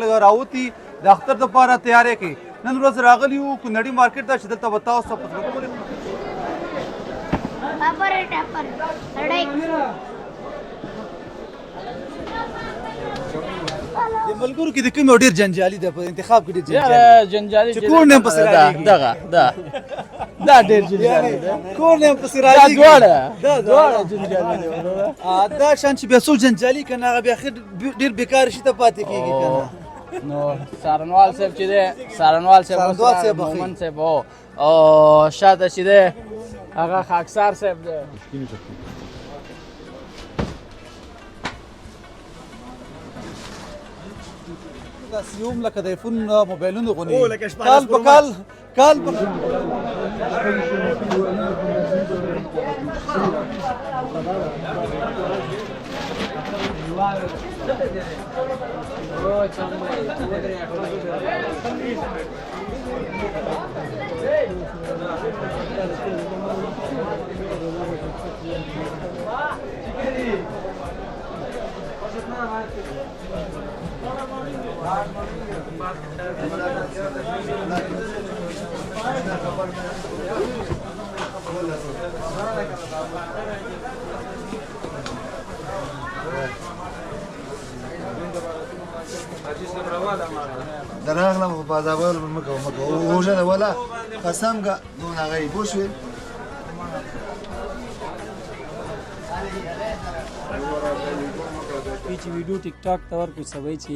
راوتی د اختر دپاره تیاری کوي. نن ورځ راغلي یو کونړي مارکیټ ته چې دلته به تاسو ته په زړه پورې د ملګرو کې د کوم یو ډېر جنجالي دی په انتخاب کې ډېر جنجالي چې کور نه هم پسې راځي دا ډېر جنجالي دی کور نه هم پسې راځي دواړه جنجالي دی دا شان چې بیا څوک جنجالي که نه هغه بیا ډېر بېکاره شي ته پاتې کېږي که نه نو څارنوال صاحب چې دی څارنوال صاحب مومن صاحب او شاته چې دی هغه خاکسار صاحب دی داسې یوم لکه د ایفون موبایلونو غوندې کال په کال کال په دراغلم خو بازاول مکو وژنه ولا قسم که دون هغه پوه شوې چې ویډیو ټیک ټاک ته ورکړو سبا چې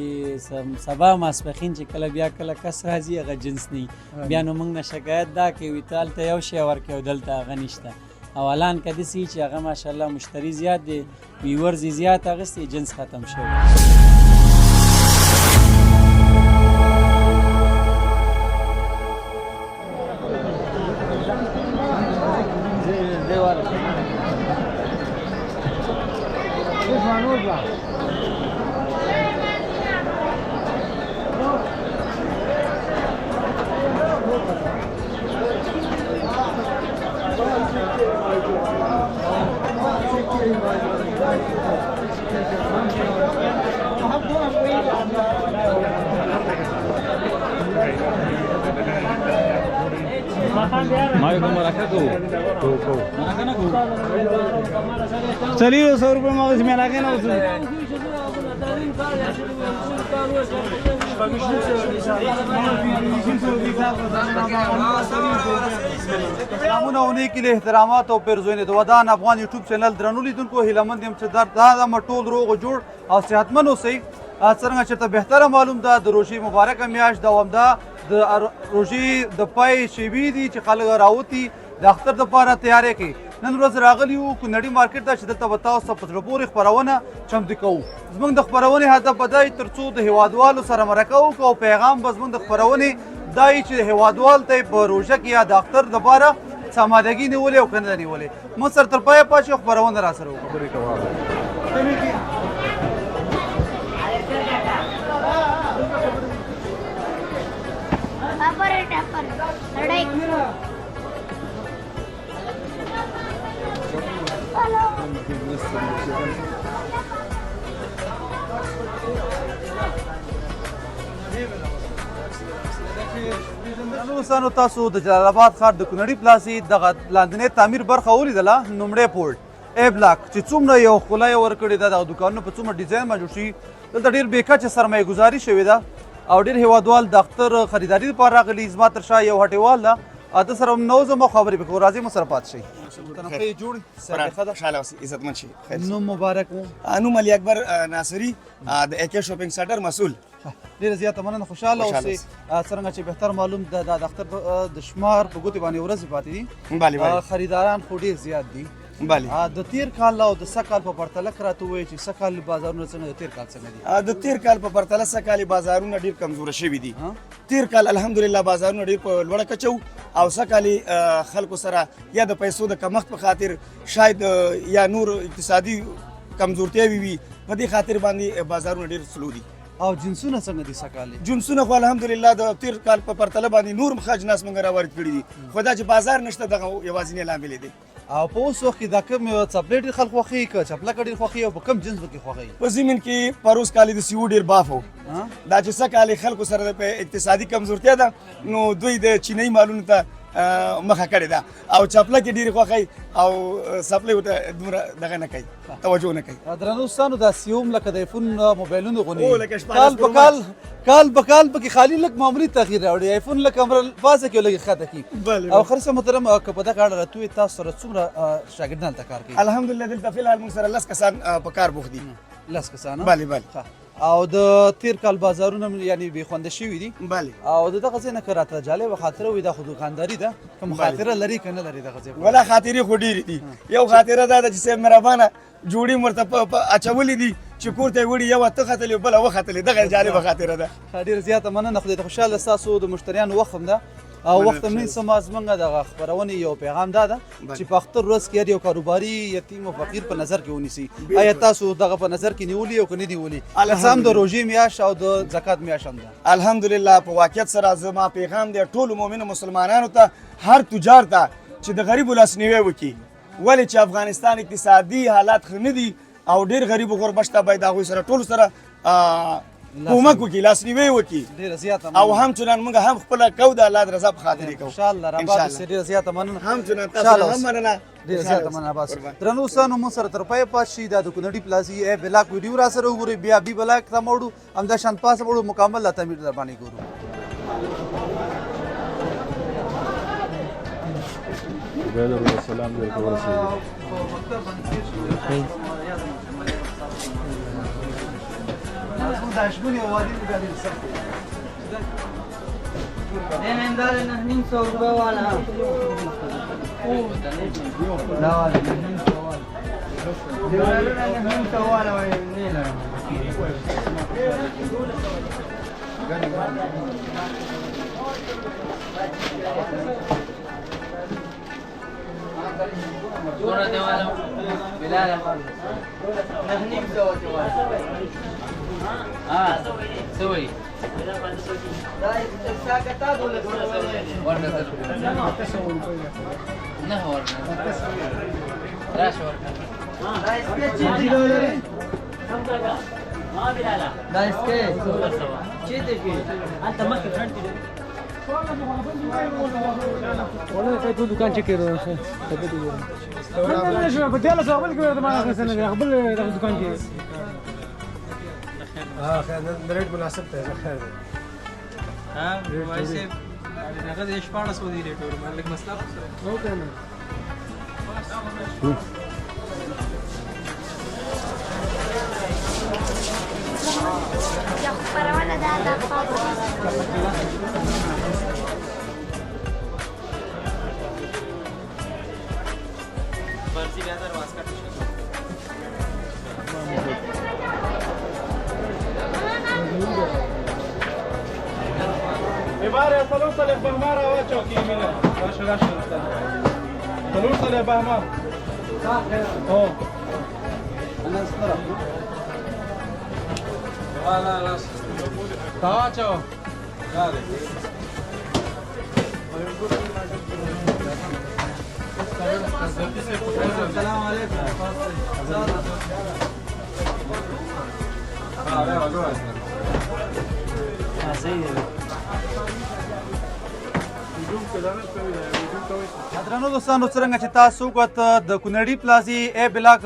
سبا ماسپښین چې کله بیا کله کس راځي هغه جنس نه بیا نو موږ نه شکایت دا کوي تال ته یو شی ورکړي او دلته هغه نشته او الان که داسې چې هغه ماشاءالله مشتری زیات دی ویورز یې زیات اخیستي جنس ختم شوی चलिए 100 रुपये में इसमें लगे ना उसमें سلامونه او نیکې له احترامات او پیرزوینې د ودان افغان یوټیوب چینل درنو لیدونکو هیله مند یم چې دا ټول روغ جوړ او صحتمند اوسئ. څرنګه چېرته بهتره معلوم ده د روژې مبارکه میاشت دوامده د روژې د پای شیبې دي چې خلک راوتي د اختر دپاره تیاری کوي. نن ورځ راغلي یو کونړي مارکیټ ته چې دلته به تاسو ته په زړه پورې خپرونه چمتو کوو. زموږ د خپرونې هدف به دی تر څو د هیوادوالو سره مرکه وکړو او پیغام به زموږ د خپرونې دا وي چې هیوادوال ته په روژه کې یا د اختر دپاره څه امادګي نیولې او که نه ده نیولې. موږ سره تر پایه پاتې شو خپرونه را سره وکړو. دوستانو تاسو د جلال آباد ښار د کونړي پلازې دغه لاندنۍ تعمیر برخه ولیدله نومړی پورټ ای بلاک چې څومره یو ښکلا یې ورکړې ده دغه دوکانونه په څومره ډیزاین باندې جوړ شوي دلته ډېر بې کچه سرمایه ګزاري شوې ده او ډېر هیوادوال د اختر خریداري لپاره راغلي. زما تر شا یو هټیوال ده ده سره نو زما خبرې پکې راځي مو سره پاتې شئ. جوړ خوشحاله اوسئ عزتمند شئ. نوم مبارک مو؟ نوم علي اکبر ناصري د اکې شاپینګ سنټر مسؤل. ډېره زیاته مننه خوشحاله اوسئ. څرنګه چې بهتر معلوم ده د اختر د شمار په ګوتې باندې ورځې پاتې دي خریداران خو ډېر زیات دي. د تیر کال او د سږ کال په پرتله که راته ووایې چې سږ کال بازارونه څنګه د تیر کال څنګه دي؟ د تیر کال په پرتله سږ کال بازارونه ډېر کمزوره شوي دي. تیر کال الحمدلله بازارونه ډېر په لوړه کچه وو او سږ کال خلکو سره یا د پیسو د کمښت په خاطر شاید یا نور اقتصادي کمزورتیاوې وي په دې خاطر باندې بازارونه ډېر سلو دي. او جنسونه څنګه دي سږ کال؟ جنسونه خو الحمدلله د تیر کال په پرتله باندې نور هم ښه اجناس موږ راوارد کړي دي خو دا چې بازار نشته دغه یوازینی لامل دی. او په اوس وخت کې دا کوم څپلۍ ډېر خلک خوښوي که چپلکه ډېر خوښوي او په کوم جنس به کې خوښوي؟ په زمین کې پروس کالي د سیو ډېر باف و دا چې څه کالي خلکو سره د اقتصادي کمزورتیا ده نو دوی د چینی مالونو ته مخه کړې ده او چپلکې ډېرې خوښوي او څپلۍ ورته دومره دغه نه کوي توجه نه کوي. درنو دوستانو دا سیوم لکه د ایفون موبایلونو غونې او لکه 14 کال په کال پکې خالي لږ معمولي تغییر راوړي ایفون لکه امر فازه کې لږ ښکته کي. او خرڅه محترم که په دغه اړه راتوي تاسو سره څومره شاګردان ته کار کوي؟ الحمدلله دلته فلحال موږ سره 10 کسان په کار بوخت دي. 10 کسان؟ بله بله. او د تیر کال بازارونه یعنی بې خونده شوي دي؟ بله. او د دغه ځای نه که راته جالبه خاطره وي دا خو دوکانداري ده کوم خاطره لري که نه لري دغه ځای؟ ولا خاطرې خو ډېرې دي. یو خاطره دا ده چې صاحب مهربانه جوړې ورته اچولې دي چې کور ته یې وړي یوه ته ختلې بله وختلې دغه جالبه خاطره ده. ډېره زیاته مننه خدای ته خوشحاله ستاسو د مشتریانو وخت هم ده او وخت هم نیسم زموږ دغه خپرونې یو پیغام دا ده چې په اختر ورځ کې هر یو کاروباري یتیم او فقیر په نظر کې ونیسي. آیا تاسو دغه په نظر کې نیولي او که نه نیولي؟ هم د روژې میاشت او د زکات میاشت هم ده. الحمدلله په واقعیت سره زما پیغام دی ټولو مؤمنو مسلمانانو ته هر تجار ته چې د غریبو لاسنیوی وکړي ولې چې افغانستان اقتصادي حالات ښه نه دي او ډېر غریب غربه شته باید هغوی سره ټولو سره کومک وکړي لاسنیوی وکړي ډېره زیاته او هم چنان موږ هم خپله کوو د الله د رضا په خاطر یې کوو انشاءالله راباس ډېره زیاته مننه هم چنان تاسو هم مننه ډېره زیاته مننه عباس. درنو دوستانو موږ سره تر پایه پاتې شئ دا د کونړي پلازي ای بلاک ویډیو را سره وګورئ بیا بي بلاک ته موړو همدا شان پاسه موړو مکمل لا تعمیر در باندې ګورو. سلام درته ورسېږي. سوي दुकान चेक करो بديله صاحب لك ما سنه قبل दुकान की اه रेट مناسب ته خیر ها وایسه هغه د 1400 دی ریټ ور مالک مسله نو کنه یا خبرونه ده برزي بهتر واسکټ عباره ثلاث صلاه بهماره واچو كيمينه ماشي ثلاث صلاه بهماره اه انا استرا لا لا تاچو dale السلام عليكم درنو دوستانو څرنګه چې تاسو وکړه د کونړي پلازي ای بلاک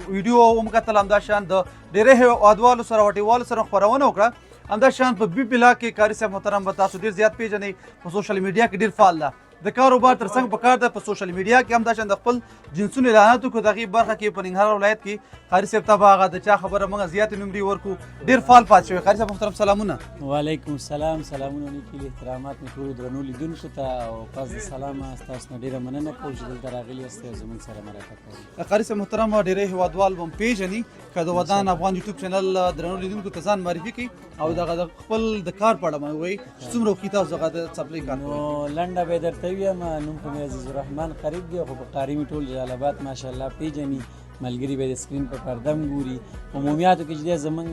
ویډیو ومکتل همدا شان د ډېرې هیوادوالو سره وټیوالو سره خپرونه وکړه همدا شان په بي بلاک کې کاري صاحب محترم به تاسو ډېر زیات پیژنئ په سوشل میډیا کې ډېر فعال ده د کاروبار ترڅنګ په کار ده په سوشل میډیا کې همدا شان د خپل جنسونو اعلانات وکړو دغې برخه کې په ننګرهار ولایت کې قاري صاحب ته به هغه د چا خبره موږ زیاتې نمرې ورکړو ډېر فعال پاتې شوی. قاري صاحب محترم سلامونه. وعلیکم السلام سلامونه نیکي احترامات مې ټولو درنو لیدونکو ته او پس د سلامه ستاسو نه ډېره مننه کوم چې دلته راغلي یاست او زموږ سره مرکه کوئ. قاري صاحب محترم ډېری هیوادوال به هم پیژني که د ودان افغان یوټیوب چینل درنو لیدونکو ته ځان معرفي کړي او دغه د خپل د کار په اړه مې ووایي چې څومره وخت تاسو دغه د څپلۍ کار کوئ. نو لنډه به درته ووایم نوم خو مې عزیز الرحمن قریب دی خو په قاري مې ټول جلال آباد ماشاءالله پیژني ملګري به د سکرین په پرده هم ګوري. عمومیاتو کې چې دی زمونږ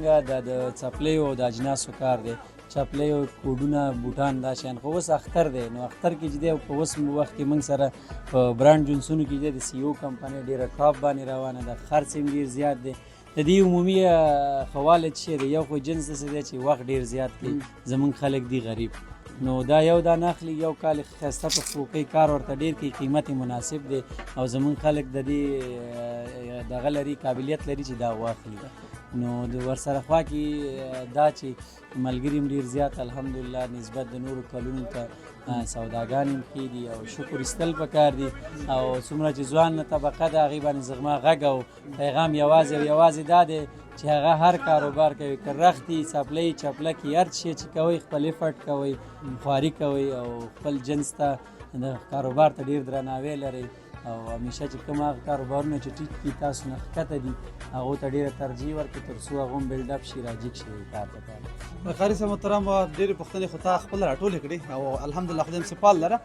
د څپلیو او د اجناسو کار دی چپلۍ او کوډونه بوټان دا شیان خو اوس اختر دی نو اختر کې چې دی په اوس وخت کې موږ سره په برانډ جنسونو کې دی د سی او کمپنۍ ډېره ټاپ باندې روانه ده خرڅ هم ډېر زیات دی د دې عمومي خواله څه دی یو خو جنس داسې دی چې وخت ډېر زیات کوي زموږ خلک دی غریب نو دا یو دانه اخلي یو کال ښایسته په فوقۍ کار ورته ډېر کوي قیمت یې مناسب دی او زموږ خلک د دې دغه لري قابلیت لري چې دا واخلي نو د ورسره خوا کې دا چې ملګري هم ډېر زیات الحمدلله نسبت د نورو کلونو ته سوداګانې هم ښې دي او شکر ایستل پکار دي او څومره چې ځوان طبقه ده هغې باندې زغما غږ او پیغام یوازې او یوازې دا دی چې هغه هر کاروبار کوي که رختي څپلۍ چپلکې هر شی چې کوئ خپل افرټ کوئ خواري کوئ او خپل جنس ته د کاروبار ته ډېر درناوی لرئ او همیشه چې کوم هغه کاروبارونه چې ټیټ دي تاسو نه ښکته دي هغو ته ډېره ترجیح ورکړئ تر څو هغه هم بلډ اپ شي راجیګ شي کار ته کار قاري صاحب محترم ډېرې پوښتنې خو تا خپله راټولې کړې او الحمدلله خدای سپال لره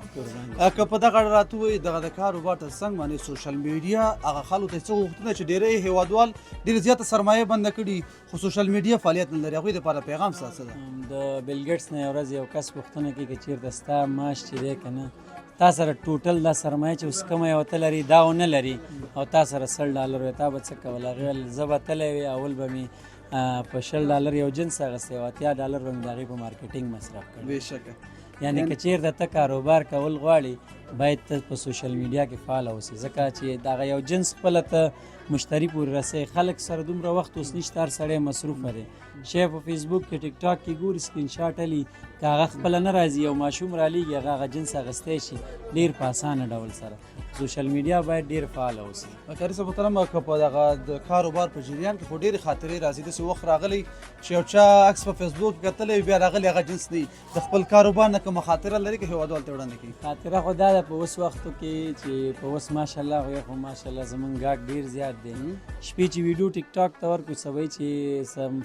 که په دغه راته ووایي دغه د کاروبار تر څنګ باندې سوشل میډیا هغه خلکو ته څه غوښتنه چې ډېری هېوادوال ډېرې زیاته سرمایه بنده کړي خو سوشل میډیا فعالیت نه لري هغوی دپاره پیغام څه ده د بیل ګیټس نه یو ورځ یو کس پوښتنه کوي که چېرته ستا معاش چې دی که نه تا سره ټوټل دا سرمایه چې اوس کومه یو ته لري دا ونه لري او تا سره $100 وي تا به څه کول هغې ویل زه به تلی وي اول به مې په $100 یو جنس اخیستی او $80 به مې د هغې په مارکیټینګ مصرف کړی بېشکه یعنې که چېرته ته کاروبار کول غواړې باید ته په سوشل میډیا کې فعاله اوسې ځکه چې دغه یو جنس خپله ته مشتری پورې رسوي خلک سره دومره وخت اوس نشته هر سړی مصروفه دی شی په فیسبوک کې ټیک ټاک کې ګوري سکرین شاټ الي که هغه خپله نه راځي یو ماشوم رالیږي هغه جنس اخیستی شي ډېر په اسانه ډول سره سوشل میډیا باید ډېر فعاله اوسي قاري صاحب محترم که په دغه د کاروبار په جریان کې خو ډېرې خاطرې راځي داسې وخت راغلی چې یو چا عکس په فیسبوک کې کتلی بیا راغلی هغه جنس نه د خپل کاروبار نه کومه خاطره لري که هېوادوال ته وړاندې کړي خاطره خو دا ده په اوس وختو کې چې په اوس ماشاءالله خو ماشاءالله زمونږ ګاګ ډېر زیات دی شپې چې ویډیو ټیک ټاک ته ورکړو سبا چې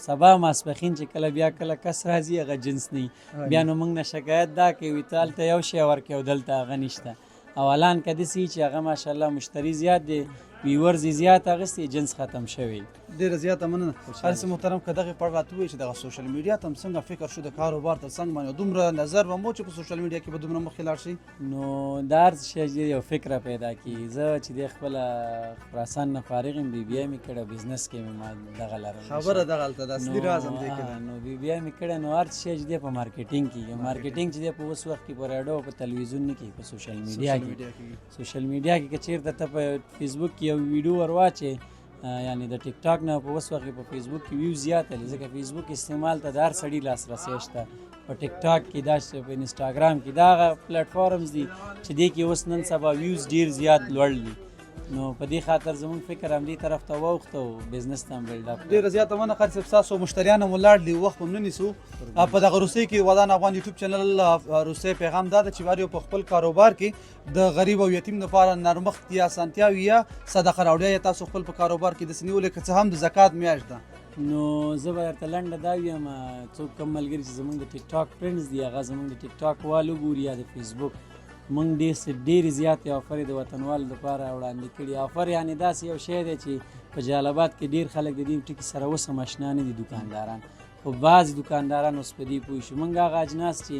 سبا ماسپښین چې کله بیا کله کس راځي هغه جنس نه بیا نو موږ نه شکایت دا کوي ته هلته یو شی ورکړې او دلته هغه نشته او الان که داسې چې هغه ماشاءالله مشتری زیات دی ویورز یې زیات اخیستي جنس ختم شوی ډېره زیاته مننه قاري صاحب محترم که دغې پړ راته ووایي چې دغه سوشل میډیا ته هم څنګه فکر شو د کاروبار تر څنګ باندې دومره نظر به مو چې په سوشل میډیا کې به دومره مخکې لاړ شي نو دا هر شی یو فکره پیدا کړي زه چې دی خپله خراسان نه فارغ یم بي بي آی مې کړی بزنس کې مې ما دغه لرل خبره دغه هلته د اصلي راز هم دی کړی نو بي بي آی مې کړی نو هر شی چې دی په مارکیټینګ کې مارکیټینګ چې دی په اوس وخت کې په راډیو او په تلویزیون نه کوي په سوشل میډیا کې سوشل میډیا کې که چېرته ته په فیسبوک کې یو ویډیو ورواچې یعنی د ټیک ټاک نه په اوس وخت کې په فیسبوک کې ویو زیات لري ځکه فیسبوک استعمال ته د هر سړي لاسرسی شته په ټیک ټاک کې دا په انسټاګرام کې دا هغه پلیټفارمز دي چې دې کې اوس نن سبا ویوز ډېر زیات لوړ دي نو په دې خاطر زموږ فکر همدې طرف ته واوښته او بزنس ته هم بلډ اپ ډېره زیاته مننه قاري صاحب ستاسو مشتریان هم ولاړ دي وخت هم نه نیسو په دغه روسۍ کې ودان افغان یوټیوب چینل روسۍ پیغام دا ده چې هر یو په خپل کاروبار کې د غریب او یتیم لپاره نرمښت یا اسانتیاوې یا صدقه راوړیا یا تاسو خپل په کاروبار کې داسې نیولې که څه هم د زکات میاشت ده نو زه به درته لنډه دا ویم څوک کم ملګري چې زموږ د ټیک ټاک فرینډز دي هغه زموږ د ټیک ټاک وال وګوري یا د فیسبوک موږ ډېرې زیاتې آفرې د وطنوالو لپاره وړاندې کړي آفر یعنې داسې یو شی دی چې په جلال آباد کې ډېر خلک د دې ټکي سره اوس هم اشنا نه دي دوکانداران خو بعضې دوکانداران اوس په دې پوه شو موږ هغه اجناس چې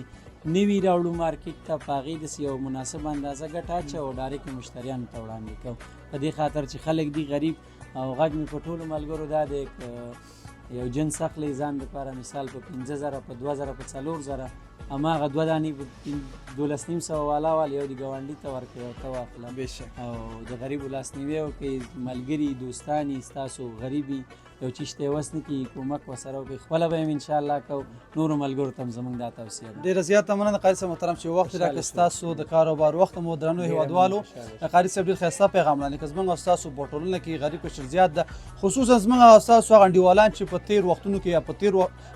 نوي راوړو مارکیټ ته په هغې داسې یو مناسب اندازه ګټه اچوو او ډایرکټ مشتریانو ته وړاندې کوو په دې خاطر چې خلک دي غریب او غږ مې په ټولو ملګرو دا دی یو جنس اخلي ځان دپاره مثال په 5000 په 2000 په 4000 هماغه 2 دانې په 12,500 والا وال یو د ګاونډي ته ورکړئ او ته واخله او د غریبو لاسنیوی وکړئ ملګري دوستان ستاسو غریبي یو چیز ته وس نه کړي کومک ورسره وکړئ خپله به یې انشاءالله کوو نورو ملګرو ته هم زموږ دا توصیه ده ډېره زیاته مننه قاري صاحب محترم چې وخت راکړ ستاسو د کاروبار وخت مو درنو هېوادوالو قاري صاحب ډېر ښایسته پیغام وړاندې کړ زموږ او ستاسو په ټولنه کې غریب کشر زیات ده خصوصا زموږ او ستاسو هغه انډیوالان چې په تېر وختونو کې یا په تېر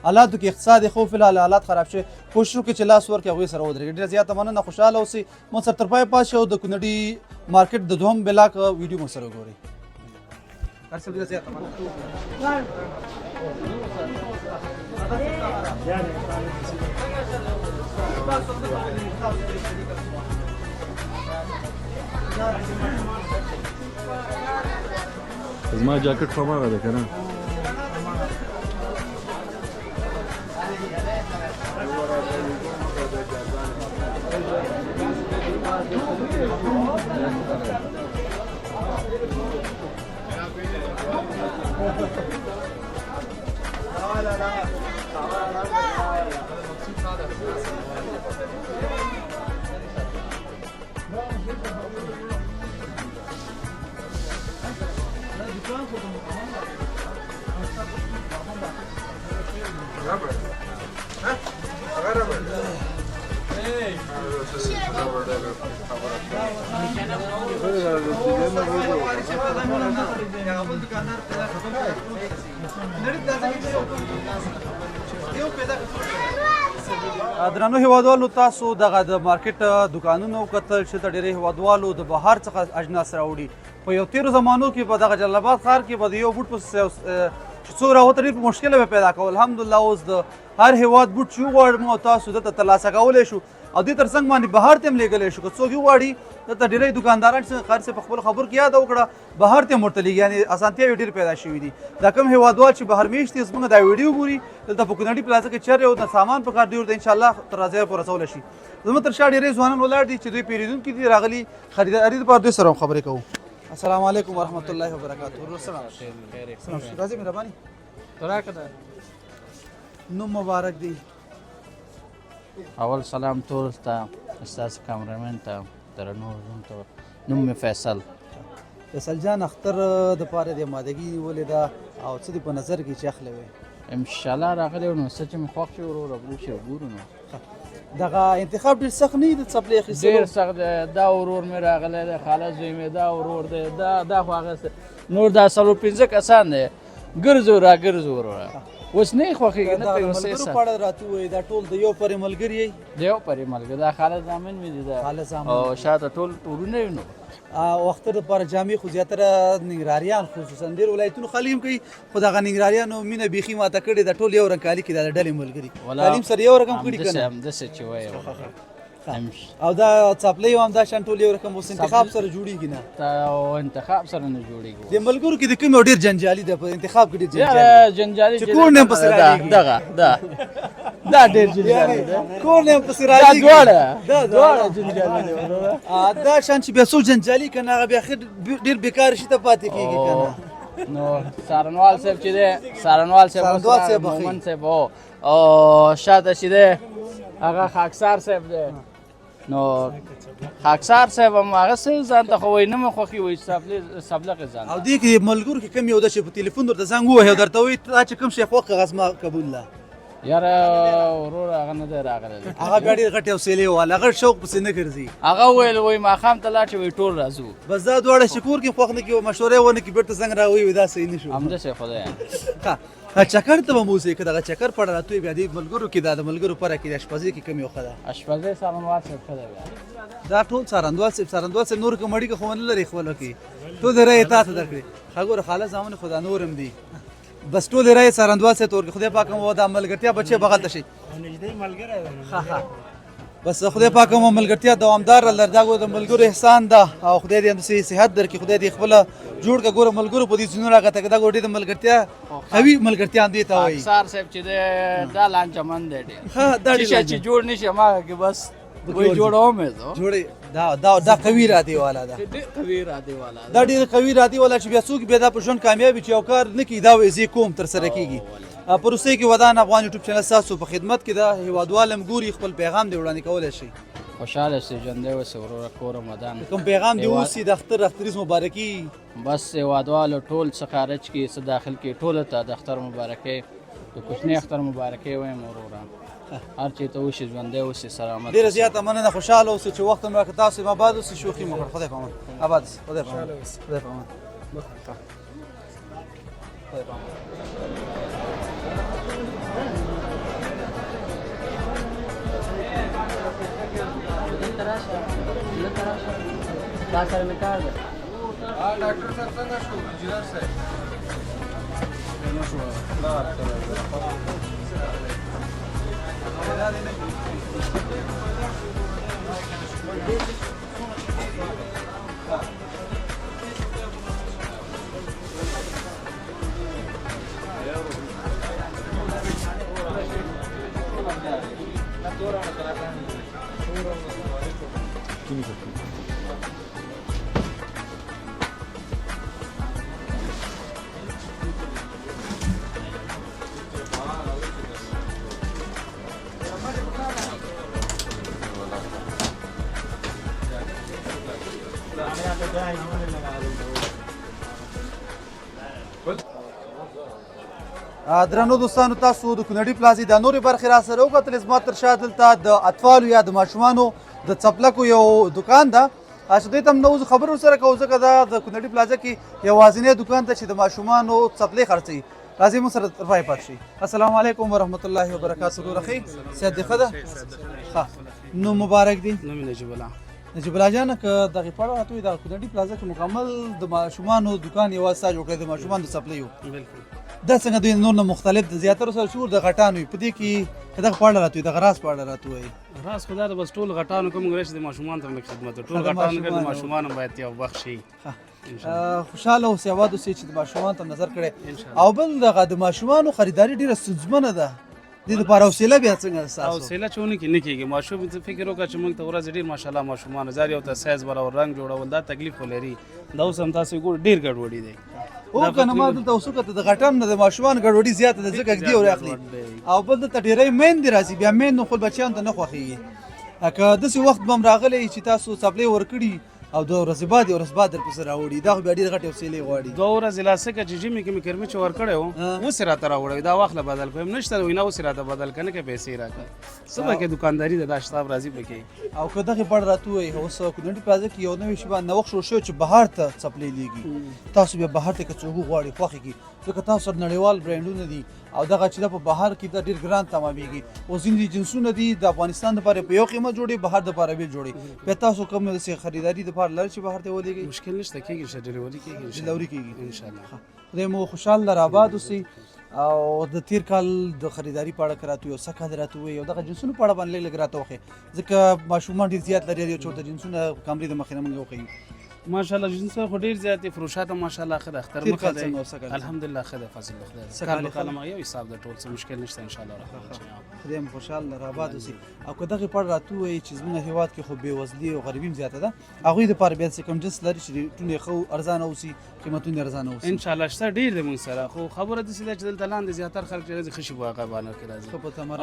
حالاتو کې اقتصاد خو فلحال حالات خراب شوي کوشش وکړئ چې لاس ورکړي هغوی سره ودرېږي ډېره زیاته مننه خوشحاله اوسئ مو سره تر پایه پاتې شئ او د کونړي مارکیټ د دوهم بلاک ویډیو مو سره وګورئ قاري صاحب ډېره زیاته مننه زما جاکټ هماغه ده که نه درنو هیوادوالو تاسو دغه د مارکیټ دکانونو کتل چې د ډېری هیوادوالو د بهر څخه اجناس راوړي په یو تیرو زمانو کې په دغه جلال آباد ښار کې به د یو بوټ په چې څو راوته ډېر په مشکله به پیدا کول. الحمدلله اوس د هر هیواد بوټ چې وغواړو او تاسو دلته ترلاسه کولی شو او دې تر څنګ باندې بهر ته هم لیږلی شو. که څوک وغواړي دلته ډېری دکانداران چې خیر صاحب په خپلو خبرو کې یاده وکړه بهر ته هم ورته لیږي، یعنې اسانتیاوې ډېرې پیدا شوي دي. دا کوم هیوادوال چې بهر میشت دي زموږ دا ویډیو ګوري دلته په کونړي پلازه کې چیرې او د سامان په کار دی ورته انشاءالله تر راځه پورې رسولی شي. زموږ تر شا ډېری ځوانان ولاړ دي چې دوی پیرودونکي دي راغلي خریداري لپاره. دوی سره هم خبرې کوو. السلام علیکم ورحمت الله وبرکاتہ. ورور سلام. راځئ مهرباني. نوم مبارک دی. اول سلام ټول ته استاد کامرمن ته درنو ته نوم مې فیصل. فیصل جان اختر د پاره د مادګي ولې دا او څه دی په نظر کې چې اخلي وي ان شاء الله راغلی نو څه چې مې خوښ شي ورور ابو شي ګورو نو دغه انتخاب ډېر سخت نه دی د څپلۍ اخیستلو. ډېر سخت دی. دا ورور مې راغلی دی، خاله زوی مې دا ورور دی، دا خو هغه نور دا څلور پنځه کسان دی ګرځو را ګرځو وروره. اوس نه یې خوښېږي نه کوي. ملګرو په اړه راته ووایي دا ټول د یو پرې ملګري یې؟ د یو پرې ملګری دا خاله زامن مې دي خاله زامن او شاته ټول ورونه یې نو. او اختر دپاره جامې خو زیاتره ننګراریان خصوصا ډېر ولایتونو خلک هم کوي خو دغه ننګراریانو مینه بیخي ماته کړې ده. ټول یو رنګ کالي کې دا د ډلې ملګري تعلیم سره یو رقم کړي که نه؟ همداسې چې وایي او دا څپلۍ هم دا شان ټول یو رقم اوس انتخاب سره جوړېږي نه؟ او انتخاب سره نه جوړېږي. د ملګرو کې د کوم یو ډېر جنجالي ده په انتخاب کې ډېر جنجالي چې کور نه هم پسې راځي دغه دا ډېر جنجالي ده. کور نه هم پسې راځي دواړه جنجالي دي وروره. دا شان چې بیا څو جنجالي که نه هغه بیا ډېر بېکار شي ته پاتې کېږي که نه؟ نو څارنوال صاحب چې دی څارنوال صاحب مومن صاحب او شاته چې دی هغه خاکسار صاحب دی. نو خاکسار صاحب هم هغه څه ځان ته خو وایي نه مې خوښي وایي سبلقې ځان او دې کې ملګرو کې کوم یو ده چې په تلیفون درته زنګ ووهي او درته وایي دا چې کوم شی خوښ کاغذ ما قبول ده یاره ورور هغه نه دی راغلی. هغه بیا ډېر غټ حوصلې والا هغه شوق پسې نه ګرځي. هغه وویل وایي ماښام ته لاړ شي وایي ټول راځو. بس دا دواړه چې کور کې خوښ نه کړي مشورې ونه کړي بېرته زنګ راوایي وایي دا صحیح نه شو. همداسې خدای چکر ته به مو اوسئ که دغه چکر په اړه راته وایي بیا دې ملګرو کې دا د ملګرو پره کې د اشپزۍ کې کوم یو ښه ده؟ اشپزۍ څارنوال صاحب ښه دی بیا. دا ټول څارندوال صاحب نور کوم اړیکه خو ونه لري خپلو کې ټول د رایې تا ته درکړي. ښه ګوره خاله زامن خو دا نور هم دي بس ټول رایې څارندوال صاحب ته ورکړي. خدای پاک مو دا ملګرتیا بچې بغل ته شي. بس خدای پاک مو ملګرتیا دوامدار لرداګو د ملګرو احسان ده او خدای دې همداسې صحت درکړي. خدای دې خپله جوړ کړه. ګوره ملګرو په دې ځینو راغته که دا ګوډې د ملګرتیا قوي ملګرتیا دې ته وایي. خاکسار صاحب چې دی دا لانجمن دی ډېر. دا چې جوړ نه شي هماغه کې بس وایي جوړوم یې زه. جوړې دا قوي ارادې والا ده. ډېر قوي ارادې والا ده. دا ډېر قوي ارادې والا چې بیا څوک بیا دا په ژوند کامیابي چې یو کار نه کوي دا وایي زه کوم ترسره کېږي. په روسیې کې ودان افغان یوټیوب چینل ستاسو په خدمت کې ده. هیوادوال هم ګوري خپل پیغام دې وړاندې کولی شي. خوشحاله سي ژوندی اوسې وروره کور ودان. کوم پیغام دې اوسي د اختریز مبارکي بس هیوادوالو ټول څه خارج کې څه داخل کې ټولو ته د اختر مبارکۍ د کوچني اختر مبارکۍ وایم وروره. هر چی ته وشي ژوندی اوسې سلامت. ډېره زیاته مننه خوشحاله اوسئ چې وخت مو راکړ. تاسو هم آباد اوسئ شوخي مو کړ. خدای په امان. آباد اوسئ. خدای په امان. خدای په امان. خدای په امان. دا سره مې کار ده. ډاکټر صاحب څنګه شو انجینر صاحب درنو دوستانو تاسو د کونړي پلازې د نورې برخې را سره وکتل زما تر شا دلته د اطفالو یا د ماشومانو د څپلکو یو دکان ده چې دوی ته هم نو خبر ورسره کوو ځکه دا د کونړي پلازه کې یوازینی دکان ته چې د ماشومانو څپلۍ خرڅوي راځئ موږ سره تر پایه پاتې شئ. السلام علیکم ورحمت الله وبرکاتو. ګوره ښې صحت دې ښه ده؟ ښه نو مبارک دی. نوم یې نجیب الله. نجیب الله جانه که دغې په اړه راته وایي دغه کونړي پلازه کې مکمل د ماشومانو دکان یوازې ستا جوړ کړی د ماشومانو د څپلیو دا څنګه دوی نور نه مختلف د زیاترو سره شور د غټانو وي په دې کې که دغه په اړه راته وایي دغه راز په اړه راته وایي. راز خو دا ده بس ټول غټانو کوم راشي د ماشومانو ته لږ خدمت ټول غټانو کې د ماشومانو باید یو وخت شي. خوشحاله اوسئ آباد اوسئ چې د ماشومانو ته نظر کړی او بل دغه د ماشومانو خریداري ډېره ستونزمنه ده دې دپاره حوصله بیا څنګه ستاسو؟ حوصله چې ونه کړي نه کېږي ماشوم ته فکر وکړه چې موږ ته ورځ ډېر ماشاءالله ماشومان زار یو ته سایز برابر رنګ جوړول دا تکلیف خو لري دا اوس هم تاسو ګور ډېر ګډوډي دی او کنه ما دلته اوس وکړه د غټان نه د ماشومان ګډوډي زیاته ده ځکه ږدي ورې اخلي او بل دلته ډېری میندې راځي بیا میند نو خپل بچیانو ته نه خوښېږي که داسې وخت به هم راغلی چې تاسو څپلۍ ورکړي او 2 ورځې بعد یو ورځ بعد درپسې راوړي دا خو بیا ډېرې غټې حوصلې غواړي. 2 ورځې لا څه که چې ژمي کې مې کرمچ ورکړی و اوس یې راته راوړی دا واخله بدل کړم نشته وایي نه اوس یې راته بدل کړه نه که پیسې راکړه څه به کې دوکانداري ده دا شتاب راځي پکې. او که دغې په اړه راته ووایي اوس کونړي پلازه کې یو نوی شی باندې نوښت جوړ شوی چې بهر ته څپلۍ لیږي تاسو بیا بهر ته که څوک غواړي خوښې کړي ځکه تاسو سره نړیوال برانډونه دي او دغه چې دا په بهر کې دا ډېر ګران تمامېږي او ځینې جنسونه دي د افغانستان دپاره په یو قیمت جوړي بهر دپاره بېل جوړي بیا تاسو کوم داسې خریداري دپاره لرئ چې بهر ته ولېږئ؟ مشکل نشته کېږي شه ډیلیوري کېږي ډیلیوري کېږي انشاءالله. خدای مو خوشحال لره آباد اوسئ او د تیر کال د خریداري په اړه که راته وایي او څه کال راته وایي او دغه جنسونو په اړه باندې لږ لږ راته وښیې ځکه ماشومان ډېر زیات لري یو چېرته جنسونه کمرې د مخې نه موږ وښیو. ماشاءالله جنسونه خو ډېر زیات دي فروشات هم ماشاءالله ښه ده اختر مخه دی الحمدلله ښه ده فضل خدای کال کال یو حساب ده ټول څه مشکل نشته انشاءالله خدای مو خوشحال لره آباد اوسئ او که دغې په اړه راته ووایي چې زموږ هېواد کې خو بېوزلي او غریبي هم زیاته ده هغوی دپاره بیا څه کوم جنس لري چې ټول یې ښه ارزانه اوسي قیمتونه یې ارزانه اوسي؟ انشاءالله شته ډېر دی موږ سره خو خبره داسې ده چې دلته لاندې زیاتر خلک چې راځي ښه شي په هغه باندې کې راځي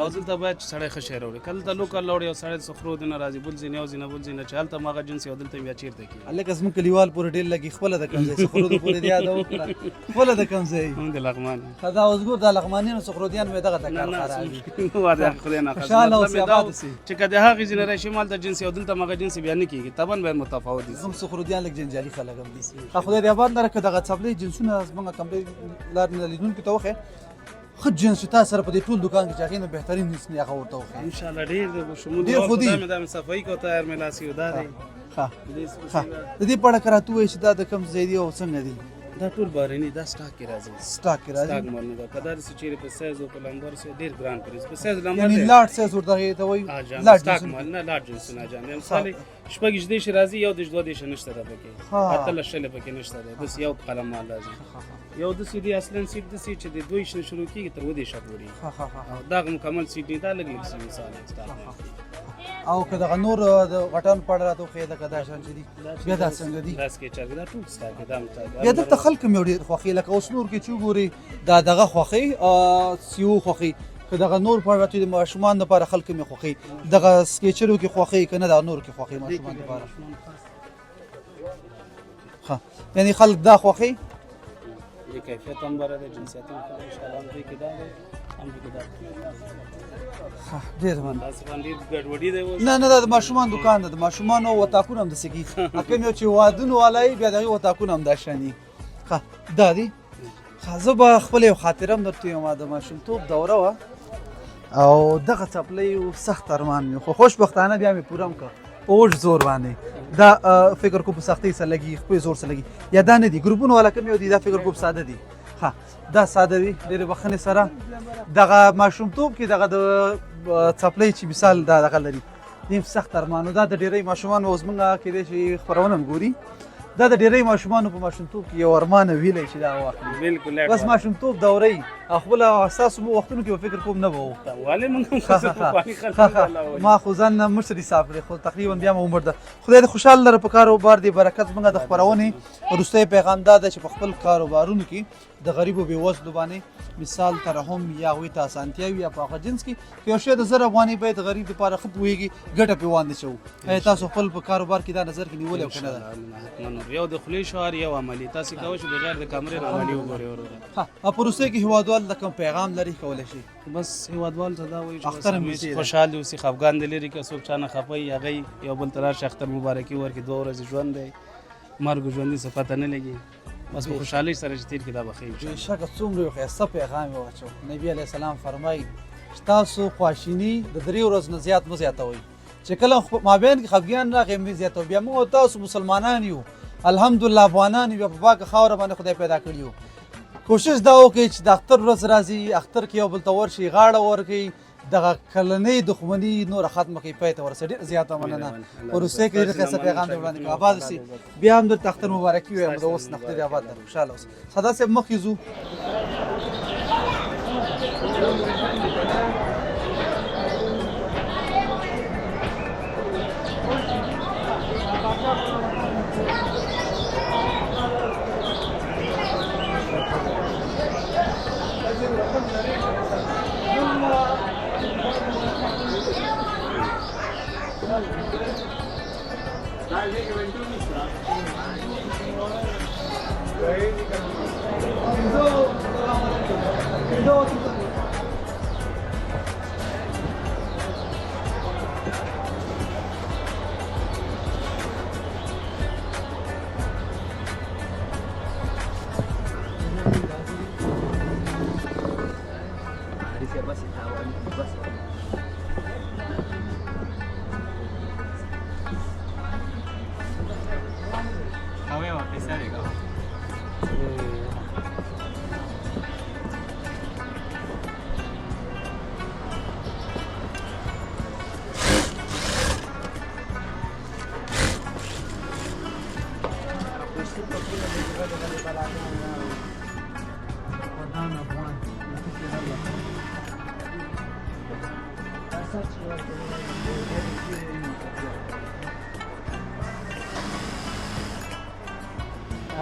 او دلته باید چې سړی ښه شی راوړي که دلته لوکل راوړي او سړی د صخرو نه راځي بل ځای نه یو ځای نه بل ځای نه چې هلته هم هغه جنس یو دلته بیا چېرته کېږي هلکه زموږ کلیوال پورې ډېر لګي خپله د کوم ځای صخرو د پورې دې یاده وکړه خپله د کوم ځای هم د لغمان دا اوس ګور دا لغمانیانو صخرودیان مې دغه ته کار خرابي خدای نه خوشحاله اوسئ آباد اوسئ چې که د هغې ځای نه راشي مال د جنس یو دلته هغه جنس بیا نه کېږي طبعا باید متفاوت دي. زموږ صخرودیان لږ جنجالي خلک هم دي خدای دې آباد لره که دغه څپلۍ جنسونه زموږ کمرې لار نه لیدونکو ته وښیې ښه جنس چې تا سره په دې ټول دوکان کې چې هغې نه بهترین جنس مې هغه ورته وښیې انشاءالله ډېر دی شمول ډېر خو دي دا مې صفایي کو تیار مې لاسي دا دی ښه د دې په اړه که راته ووایي چې دا د کوم ځای دی او څنګه دی؟ دا ټول بهرني دا سټاک کې راځي سټاک کې راځي سټاک مالونه ده که دا داسې چیرې په سایز او په لمبر سره ډېر ګران پرېز په سایز لمبر یعنې لاټ سایز ورته هغې ته وایي لاټ سټاک مال نه لاټ جنسونه جان مثال شپږ دېرش راځي یو دېرش دوه دېرش نشته ده پکې اتلس شلې پکې نشته ده بس یو قلم مال راځي یو داسې دی اصلا سیټ داسې چې د 2 نه شروع کېږي تر 2 پورې دا مکمل سیټ دی دا لږ لږ سي مثال او که دغه نور د غټانو په اړه راته وښیې لکه دا شیان چې دي بیا دا څنګه دي؟ دا سکیچر دا ټول سټاک دی دا بیا دلته خلک هم یو ډېر خوښوي لکه اوس نور کې چې وګورې دا دغه خوښوي سیو خوښوي که دغه نور په اړه راته د ماشومان دپاره خلک هم یې خوښوي دغه سکیچرو کې خوښوي که نه دغه نور کې خوښوي ماشومان دپاره ښه یعنې خلک دا خوښوي د کیفیت هم بره دی جنسیت هم ښه دی انشاءالله هم دې کې دا دی هم دې کې دا ډېر مننه داسې باندې ګډوډي دی اوس نه دا د ماشومان دکان ده د ماشومانو وطاقونه هم داسې کي کوم یو چې وادونه والا وي بیا د هغې وطاقونه هم دا شان دي ښه دا دي ښه زه به خپله یو خاطره هم درته وایم د ماشومتوب دوره وه او دغه څپلۍ سخت ارمان مې خو خوشبختانه بیا مې پوره هم کړه په اوږد زور باندې دا فکر کو په سختۍ سره لګي خپل زور سره لګي یا دا نه دي ګروپونه والا کوم یو دي دا فکر کو ساده دي ها دا ساده وي ډېرې بخښنې سره دغه ماشومتوب کې دغه د څپلۍ چې مثال دا دغه لري ډېر سخت ارمان دا د ډېری ماشومانو اوس موږ کېدای شي خپرونه هم ګوري دا د ډېری ماشومانو په ماشومتوب کې یو ارمان ویلی چې دا واخلي بالکل بس ماشومتوب دورې خپله ستاسو وختونو کې به فکر کوم نه به و ولې موږ ما خو ځان نه مشر حساب کړی خو تقریبا بیا مو عمر ده خدای دې خوشحال لره په کاروبار دې برکت موږ د خپرونې وروستی پیغام دا ده چې په خپل کاروبارونو کې د غریبو بېوزلو باندې مثال ترحم یا هغوی ته اسانتیا وي یا په هغه جنس کې که یو شی د 1000 افغانۍ باید د غریب لپاره ښه پوهېږي ګټه پرې واندېچوو آیا تاسو خپل په کاروبار کې دا نظر کې نیولی او که نه ده یو د خولې شعار یو عملي تاسې کولی شئ بغیر د کامرې نه عملي وګورئ وروره ها په روسیې کې هېوادوال د کوم پیغام لري کولی شي بس هیوادوال ته دا وایي اختر چې مې بس خوشحال اوسي خفګان دې لري که څوک چا نه خفه وي هغه یو بل ته راشي اختر مبارکي ورکړي 2 ورځې ژوند دی مرګ ژوندي څه پته نه لګي بس په خوشحالۍ سره چې تېر کړي دا به ښه وي بېشکه څومره یو ښایسته پیغام یې واچو نبي علیه السلام فرمایي چې تاسو خواشیني د 3 ورځو نه زیات مه زیاتوئ چې کله مابین کې خفګان راغی مې زیاتوي بیا موږ او تاسو مسلمانان یو الحمدلله افغانان یو په پاکه خاوره باندې خدای پیدا کړي یو کوشش دا وکړئ چې د اختر ورځ راځي اختر کې یو بل ته ورشي غاړه ورکړئ دغه کلنۍ دښمني نوره ختمه کړئ پای ته ورسئ ډېره زیاته مننه په روسیې کې ډېر ښایسته پیغام دې وړاندې کړو آباد اوسئ بیا هم درته اختر مبارکي وایم د اوس نه خدای دې آباد لري خوشحاله اوسئ ساده صاحب مخکې ځو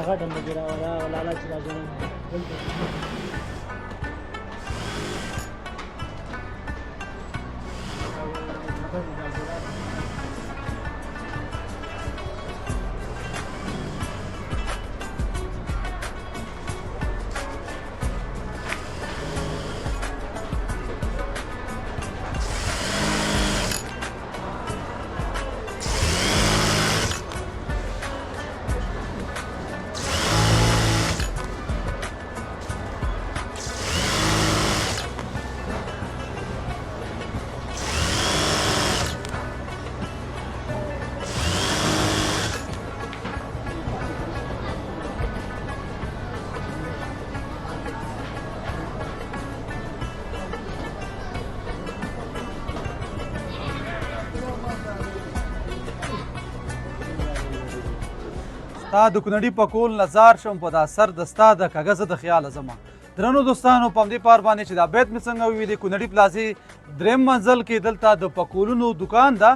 هغه ډنډ ګیراوه دا لالا چې راځي ستا د کونړي په کول نظار شم په دا سر د ستا د کاغذ د خیاله زما درنو دوستانو په همدې پار باندې چې دا بیت مې څنګه ووي د کونړي پلازې درېیم منزل کې دلته د پکولونو دکان ده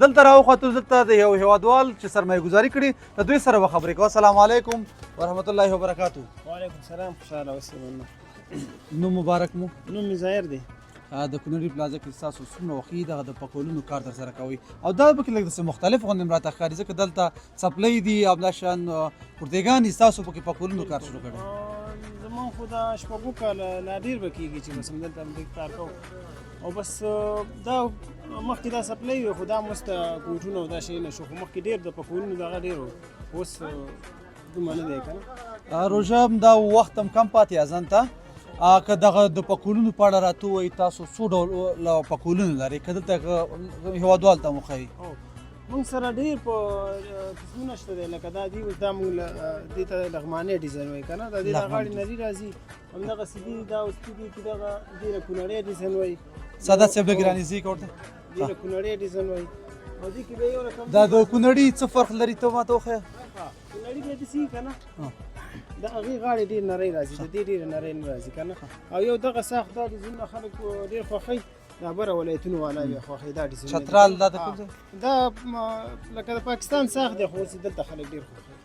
دلته راوخوتو دلته د یو هیوادوال چې سرمایه گزاري کړي د دوی سره به خبرې کوو السلام علیکم ورحمت الله وبرکاتو وعلیکم السلام خوشحاله اوسئ نوم مبارک مو نوم مې ظاهر دی د کونړي پلازه کې ستاسو څومره وخت دغه د پکولونو کار ترسره کوئ او دا پکې لږ داسې مختلف غوندې مې راته ښکاري ځکه دلته څپلۍ دي همداشان پرتېګان دي ستاسو پکې پکولونو کار شروع کړی زمونږ خو دا شپږو کاله لا ډېر به کېږي چې بس همدلته همدې کار کوو او بس دا مخکې دا څپلۍ وي خو دا مست کوټونه او دا شیونه شو خو مخکې ډېر د پکولونو دغه ډېر و اوس دومره نه دی که نه روژه هم دا وخت هم کم پاتې اذان ته که دغه د پکولونو په اړه راته ووایي تاسو څو ډول پکولونه لرئ که دلته هېوادوال ته وښایي موږ سره ډېر په قسمونه شته دی لکه دا دي اوس دا موږ دې ته لغمانۍ ډیزاین وایي که نه دا دې د غاړې نري راځي همدغسې دي دا اوس دي چې دغه ډېره کونړۍ ډیزاین وایي ساده صاحب لږ رانږدې کړه ورته ډېره کونړۍ ډیزاین وایي او دې کې بیا یو رقم دا د کونړي څه فرق لري ته ماته وښیه کونړي بیا داسې که نه د هغې غاړې ډېر نری راځي د دې ډېره نری نه راځي که نه او یو دغه ساخت دا ډیزاینونه خلک ډېر خوښوي دا بره ولایتونو والا بیا خوښوي دا ډیزاین چترال دا د کوم ځای دا لکه د پاکستان ساخت دی خو اوس دلته خلک ډېر خوښوي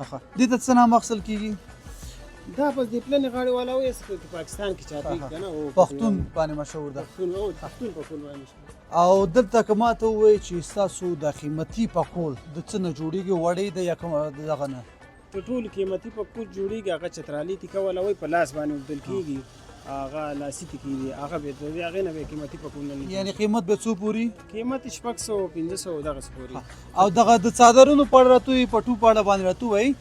ښه دې ته څه نام اخیستل کېږي دا په دې پلنې غاړې والا وایي چې پاکستان کې چاپی که نه پښتون باندې مشهور ده پښتون په کول باندې او دلته که ما ته ووایي چې ستاسو د قیمتي پکول د څه نه جوړېږي وړۍ ده یا کوم دغه نه په ټولو قیمتي پکول جوړېږي هغه چترالي تیکه والا وایي په لاس باندې اوبدل کېږي هغه لاسي تیکې دي هغه به د هغې نه به قیمتي پکول نه یعنې قیمت به څو پورې قیمت 600 500 دغسې پورې او دغه د څادرونو په اړه راته وایي پټو په اړه باندې راته وایي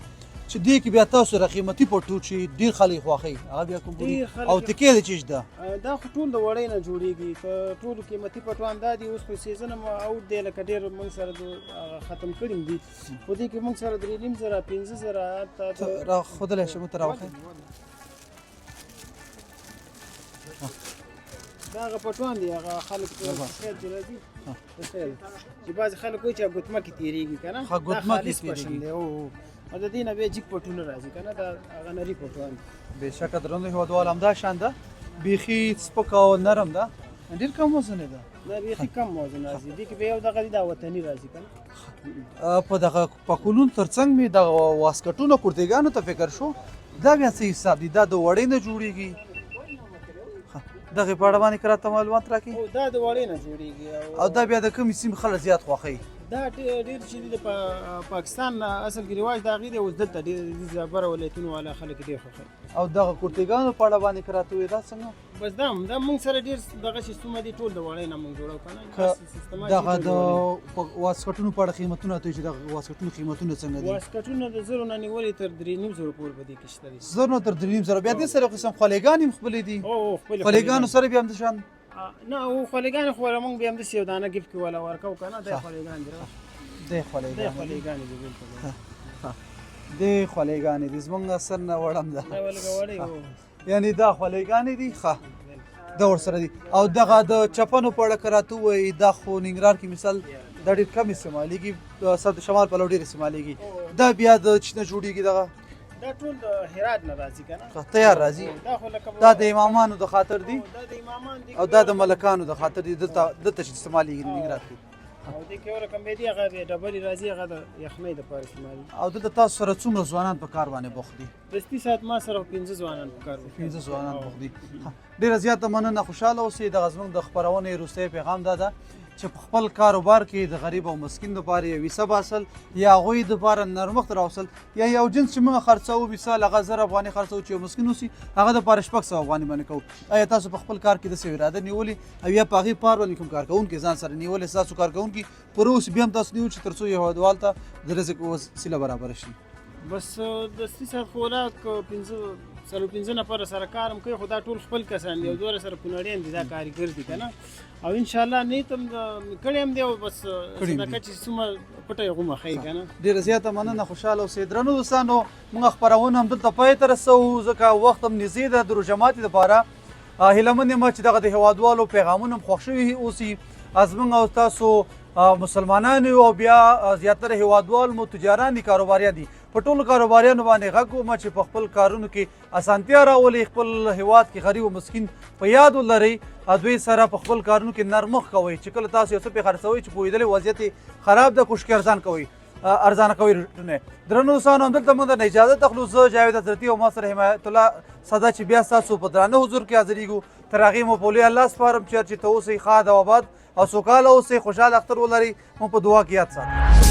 چې دې کې بیا تاسو را قیمتي پټو چې ډېر خلک خوښوي هغه بیا کوم پورې او تکې د چیز ده دا خو ټول د وړۍ نه جوړېږي که ټولو قیمتي پټوان دا دي اوس په سیزن هم اوټ دی لکه ډېر موږ سره ختم کړي دي په دې کې موږ سره 3,500 5,000 را ښودلی شم ته راوښیه دا هغه پټوان دي هغه خلک خیر چې راځي چې بعضې خلک وایي چې ګوتمه کې تېرېږي که نه دا خالص پشن دی او د دې نه بیا جګ پټونه راځي که نه دا هغه نري پټوان بېشکه درنو هېوادوال همدا شان ده بیخي سپکه او نرم ده ډېر کم وزنې ده دا بیخي کم موزن راځي دې کې بیا یو دغه دي دا وطني راځي که نه په دغه پکولونو تر څنګ مې دغه واسکټونو کورتېګانو ته فکر شو دا بیا څه حساب دي دا د وړۍ نه جوړېږي دغې په اړه باندې که راته معلومات راکړي دا د وړۍ نه جوړېږي او دا بیا د کومې سیمې خلک زیات خوښوي دا ډېر چې د پاکستان اصل کې رواج د هغې دی اوس دلته ډېر زیابره ولایتونو والا خلک ډېر خوښوي او دغه کورتېګانو په اړه باندې که راته ووایي دا څنګه بس دا موږ سره ډېر دغه سیستمونه دي ټول د وړۍ نه موږ جوړو که نه دغه د واسکټونو په اړه قیمتونه ته چې دغه واسکټونو قیمتونه څنګه دي واسکټونه د 0 نه نیولې تر 3,500 پورې په دې کې شته دي 0 نه تر 3,500 بیا دې سره یو قسم خولېګانې هم خپلې دي خولېګانو سره بیا همدشان نه او خولېګانې خو موږ بیا همداسې یو دانه ګفټ کې والا ورکوو که نه دی خولېګانې دی خولېګانې دي زموږ سر نه وړم ده یعنې دا خولېګانې دي ښه دا ورسره دي او دغه د چپنو په اړه که راته ووایي دا خو ننګرهار کې مثال دا ډېر کم استعمالېږي د شمال پلو ډېر استعمالېږي دا بیا د چی نه جوړېږي دغه دا ټول د هرات نه راځي که نه تیار راځي دا د امامانو د خاطر دي او دا د ملکانو د خاطر دي دلته چې استعمالېږي ننګرهار کې او دې کې یو رقم بیا دي هغه ډبرې راځي هغه د یخنۍ دپاره استعمالېږي او دلته تاسو سره څومره ځوانان په کار باندې بوخت دي دستي ساعت ما سره 15 ځوانان په کار 15 ځوانان بوخت دي ډېره زیاته مننه خوشحاله اوسئ دغه زموږ د خپرونې وروستی پیغام دا ده چې په خپل کاروبار کې د غریب او مسکین دپاره یو حصه باسل یا هغوی دپاره نرمښت راوستل یا یو جنس چې موږ خرڅوو مثال هغه 1000 افغانۍ خرڅوو چې یو مسکین اوسي هغه دپاره 600 افغانۍ باندې کوو ایا تاسو په خپل کار کې داسې اراده نیولې او یا په هغې پار باندې کوم کارکوونکي ځان سره نیولې ستاسو کارکوونکي پوره اوس بیا هم تاسو نیول چې تر څو یو هېوادوال ته د رزق وسیله برابره شي بس دستي ساعت خو ولا که 15 نفر سره کار هم کوي خو دا ټول خپل کسان دي او دومره سره کونړیان دي دا کارګر دي که نه او انشاءالله نیت هم کړی هم دی او بس صدقه چې څومره پټه یې غومه ښایي که نه ډېره زیاته مننه خوشحاله اوسئ درنو دوستانو موږ خپرونه همدلته پای ته رسوو ځکه وخت هم نږدې ده د روژه ماتي دپاره هیله مند یم چې دغه د هېوادوالو پیغامونه هم خوښ شوي اوسي زموږ او تاسو مسلمانان یو او بیا زیاتره هېوادوال مو تجاران دي کاروباریان دي په ټولو کاروباریانو باندې غږ وم چې په خپل کارونو کې اسانتیا راولئ خپل هېواد کې غریب او مسکین په یاد ولرئ دوی سره په خپل کارونو کې نرمښت کوئ چې کله تاسو یو څه پرې خرڅوئ چې پوهېدلې وضعیت یې خراب ده کوشش ارزانه کوئ درنو دوستانو همدلته موږ درنه اجازه اخلو زه جاوید حضرتي او ما سره حمایت الله صدا چې بیا ستاسو په درانه حضور کې حاضرېږو تر هغې مو په لوی الله سپارم چې ته اوسئ ښاد او آباد او سوکاله اوسئ خوشحاله اختر ولرئ مو په دعا کې یاد ساتئ